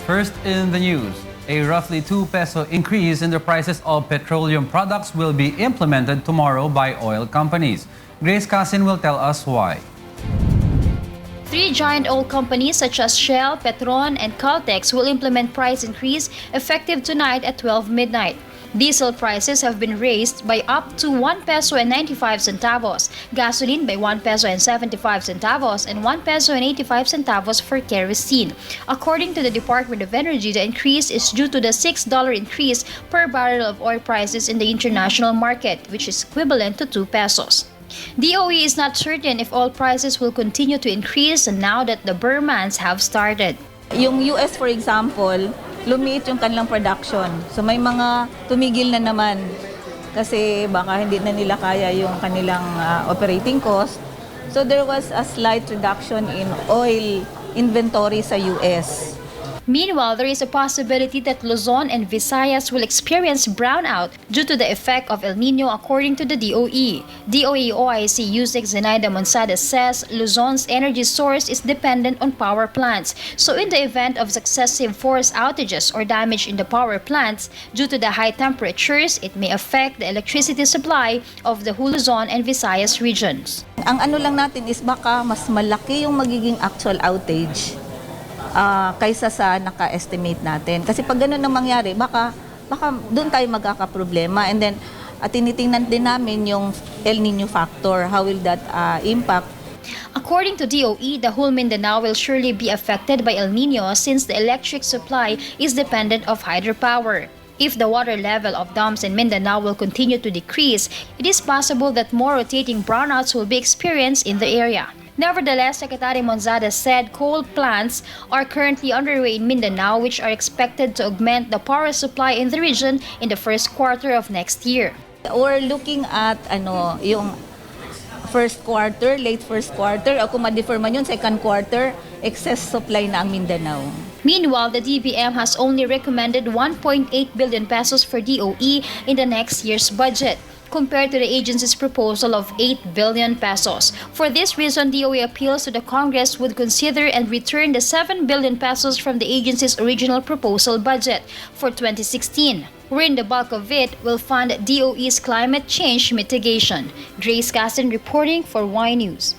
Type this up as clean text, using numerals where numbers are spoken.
First in the news, a roughly 2 peso increase in the prices of petroleum products will be implemented tomorrow by oil companies. Grace Casin will tell us why. 3 giant oil companies such as Shell, Petron, and Caltex will implement price increase effective tonight at 12 midnight. Diesel prices have been raised by up to 1 peso and 95 centavos, gasoline by 1 peso and 75 centavos, and 1 peso and 85 centavos for kerosene. According to the Department of Energy, the increase is due to the $6 increase per barrel of oil prices in the international market, which is equivalent to 2 pesos. DOE is not certain if oil prices will continue to increase now that the bear months have started. Yung US, for example, lumiit yung kanilang production. So may mga tumigil na naman kasi baka hindi na nila kaya yung kanilang operating cost. So there was a slight reduction in oil inventory sa US. Meanwhile, there is a possibility that Luzon and Visayas will experience brownout due to the effect of El Niño according to the DOE. DOE OIC USEC Zenaida Monsada says Luzon's energy source is dependent on power plants. So in the event of successive force outages or damage in the power plants due to the high temperatures, it may affect the electricity supply of the Luzon and Visayas regions. Ang ano lang natin is baka mas malaki yung magiging actual outage kaysa sa naka-estimate natin. Kasi pag ganun ang mangyari, baka doon tayo magkakaproblema. And then, tinitingnan din namin yung El Niño factor. How will that impact? According to DOE, the whole Mindanao will surely be affected by El Niño since the electric supply is dependent of hydropower. If the water level of dams in Mindanao will continue to decrease, it is possible that more rotating brownouts will be experienced in the area. Nevertheless, Secretary Monzada said coal plants are currently underway in Mindanao, which are expected to augment the power supply in the region in the first quarter of next year. We're looking at yung first quarter, late first quarter, o kung ma-defer man yun, second quarter, excess supply na ang Mindanao. Meanwhile, the DBM has only recommended 1.8 billion pesos for DOE in the next year's budget, compared to the agency's proposal of 8 billion pesos. For this reason, DOE appeals to the Congress would consider and return the 7 billion pesos from the agency's original proposal budget for 2016, wherein the bulk of it will fund DOE's climate change mitigation. Grace Casin reporting for Y News.